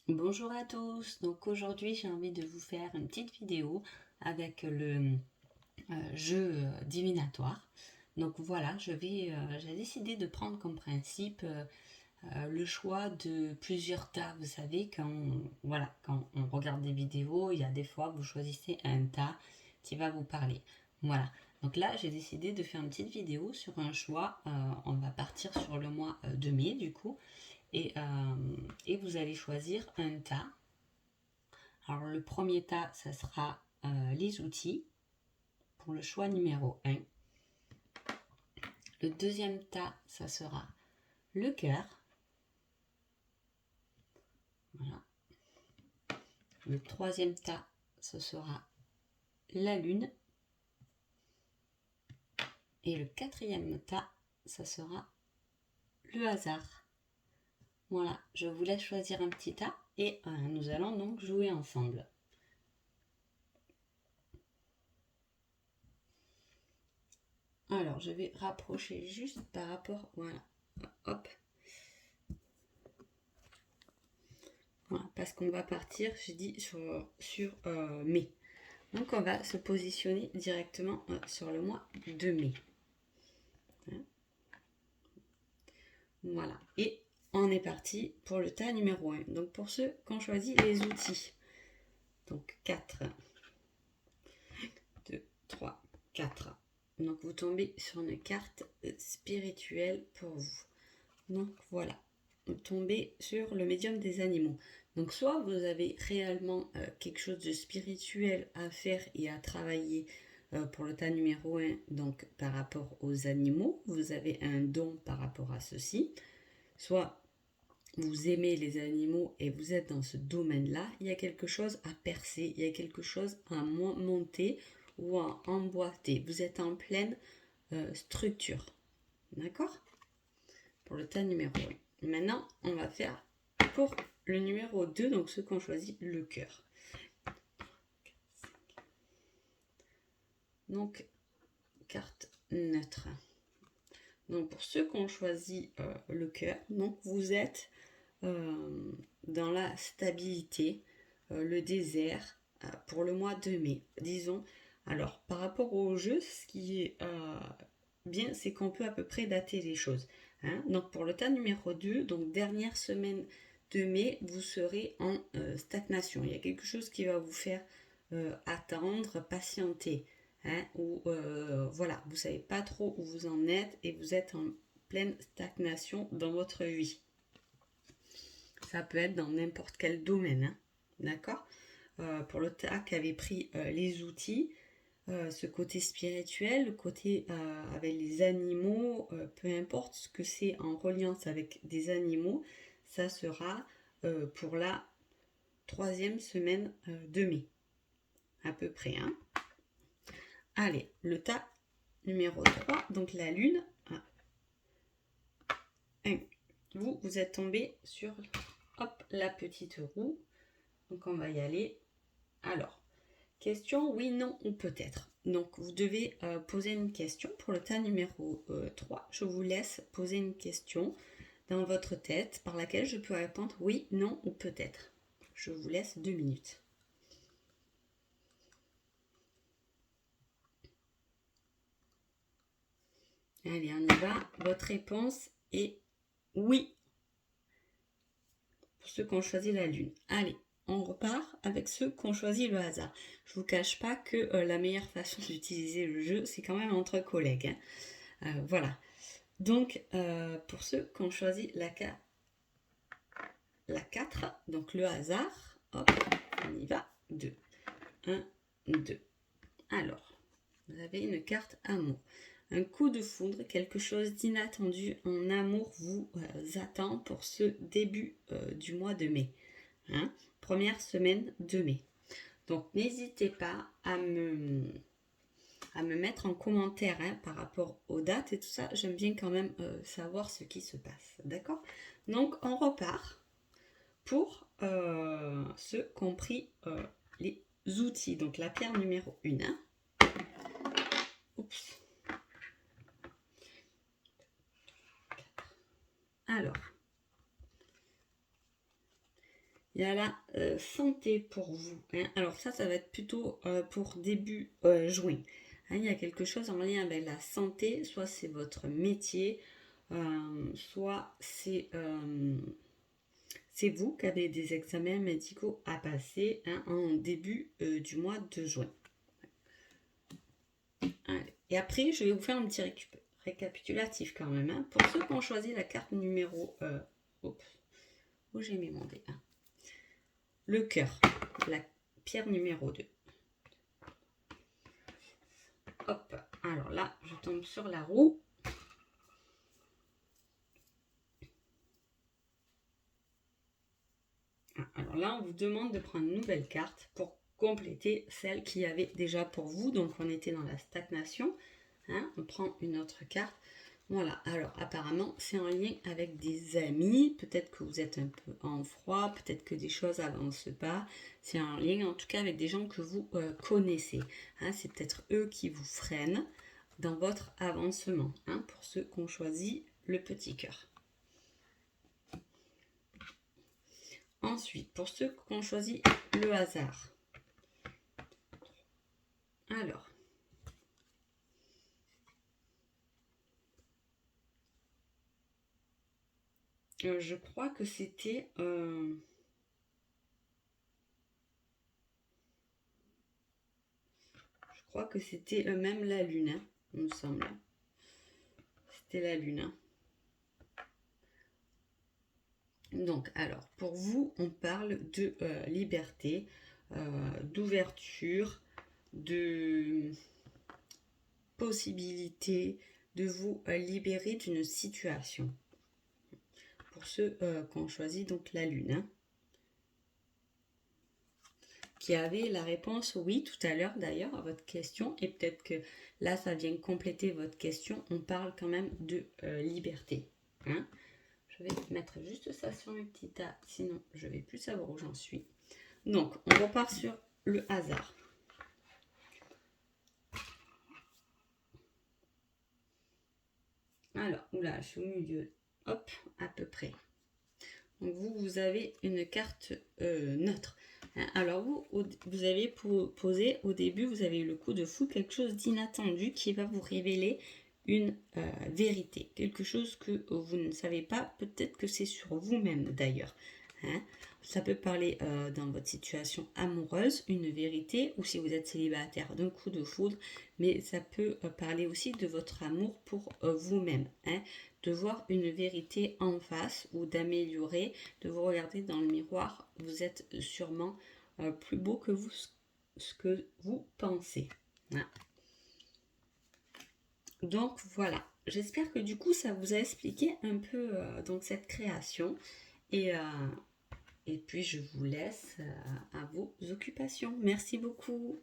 Bonjour à tous, donc aujourd'hui j'ai envie de vous faire une petite vidéo avec le jeu divinatoire. Donc voilà, j'ai décidé de prendre comme principe le choix de plusieurs tas. Vous savez, quand on regarde des vidéos, il y a des fois vous choisissez un tas qui va vous parler. Voilà, donc là j'ai décidé de faire une petite vidéo sur un choix. On va partir sur le mois de mai du coup. Et vous allez choisir un tas. Alors le premier tas, ça sera les outils pour le choix numéro 1. Le deuxième tas, ça sera le cœur. Voilà. Le troisième tas, ce sera la lune. Et le quatrième tas, ça sera le hasard. Voilà, je vous laisse choisir un petit tas et nous allons donc jouer ensemble. Alors, je vais rapprocher juste par rapport, voilà, hop. Voilà, parce qu'on va partir, j'ai dit, sur mai. Donc on va se positionner directement sur le mois de mai. Hein. Voilà. Et on est parti pour le tas numéro 1. Donc pour ceux qui ont choisi les outils. Donc 4. 2, 3, 4. Donc vous tombez sur une carte spirituelle pour vous. Donc voilà. Vous tombez sur le médium des animaux. Donc soit vous avez réellement quelque chose de spirituel à faire et à travailler pour le tas numéro 1, donc par rapport aux animaux, vous avez un don par rapport à ceci. Soit vous aimez les animaux et vous êtes dans ce domaine-là, il y a quelque chose à percer, il y a quelque chose à monter ou à emboîter. Vous êtes en pleine structure. D'accord? Pour le tas numéro 1. Maintenant, on va faire pour le numéro 2, donc ceux qui ont choisi le cœur. Donc, carte neutre. Donc, pour ceux qui ont choisi le cœur, donc vous êtes dans la stabilité, le désert, pour le mois de mai. Disons, alors, par rapport au jeu, ce qui est bien, c'est qu'on peut à peu près dater les choses. Hein. Donc, pour le tas numéro 2, donc dernière semaine de mai, vous serez en stagnation. Il y a quelque chose qui va vous faire attendre, patienter. Hein, ou voilà, vous ne savez pas trop où vous en êtes et vous êtes en pleine stagnation dans votre vie. Ça peut être dans n'importe quel domaine, hein, d'accord. Pour le tas qui avait pris les outils, ce côté spirituel, le côté avec les animaux, peu importe ce que c'est en reliance avec des animaux, ça sera pour la 3e semaine de mai, à peu près. Hein. Allez, le tas numéro 3, donc la lune. Vous êtes tombé sur hop, la petite roue. Donc on va y aller. Alors, question oui, non ou peut-être. Donc vous devez poser une question pour le tas numéro 3. Je vous laisse poser une question dans votre tête par laquelle je peux répondre oui, non ou peut-être. Je vous laisse 2 minutes. Allez, on y va. Votre réponse est oui. Pour ceux qui ont choisi la lune. Allez, on repart avec ceux qui ont choisi le hasard. Je vous cache pas que la meilleure façon d'utiliser le jeu, c'est quand même entre collègues. Hein. Voilà. Donc, pour ceux qui ont choisi la 4, donc le hasard, hop, on y va. 2. 1, 2. Alors, vous avez une carte amour. Un coup de foudre, quelque chose d'inattendu en amour vous attend pour ce début du mois de mai. Hein, première semaine de mai. Donc n'hésitez pas à me mettre en commentaire hein, par rapport aux dates et tout ça. J'aime bien quand même savoir ce qui se passe. D'accord? Donc on repart pour ceux qui ont pris les outils. Donc la pierre numéro 1. Hein. Oups. Alors. Il y a la santé pour vous. Hein. Alors ça va être plutôt pour début juin. Hein, il y a quelque chose en lien avec la santé, soit c'est votre métier, soit c'est vous qui avez des examens médicaux à passer hein, en début du mois de juin. Allez. Et après, je vais vous faire un petit récapitulatif quand même. Hein, pour ceux qui ont choisi la carte numéro... où j'ai mis mon dé hein. Le cœur, la pierre numéro 2. Hop, alors là, je tombe sur la roue. Alors là, on vous demande de prendre une nouvelle carte pour compléter celle qu'il y avait déjà pour vous. Donc, on était dans la stagnation. Hein, on prend une autre carte. Voilà, alors apparemment, c'est en lien avec des amis. Peut-être que vous êtes un peu en froid, peut-être que des choses n'avancent pas. C'est en lien, en tout cas, avec des gens que vous connaissez. Hein, c'est peut-être eux qui vous freinent dans votre avancement. Hein, pour ceux qui ont choisi le petit cœur. Ensuite, pour ceux qui ont choisi le hasard. Alors, je crois que c'était... je crois que c'était même la lune, hein, il me semble. C'était la lune. Hein. Donc, alors, pour vous, on parle de liberté, d'ouverture, de possibilité de vous libérer d'une situation. Pour ceux qui ont choisi donc la lune. Hein. Qui avait la réponse oui tout à l'heure d'ailleurs à votre question. Et peut-être que là, ça vient compléter votre question. On parle quand même de liberté. Hein. Je vais mettre juste ça sur mes petits tas, sinon je ne vais plus savoir où j'en suis. Donc, on repart sur le hasard. Alors, oula, je suis au milieu. Hop, à peu près. Donc, vous avez une carte neutre. Hein, alors, vous avez posé au début, vous avez eu le coup de fou, quelque chose d'inattendu qui va vous révéler une vérité. Quelque chose que vous ne savez pas, peut-être que c'est sur vous-même d'ailleurs. Hein. Ça peut parler dans votre situation amoureuse, une vérité, ou si vous êtes célibataire, d'un coup de foudre, mais ça peut parler aussi de votre amour pour vous-même, hein, de voir une vérité en face ou d'améliorer, de vous regarder dans le miroir, vous êtes sûrement plus beau que vous, ce que vous pensez. Hein. Donc voilà, j'espère que du coup ça vous a expliqué un peu donc cette création et puis je vous laisse à vos occupations. Merci beaucoup.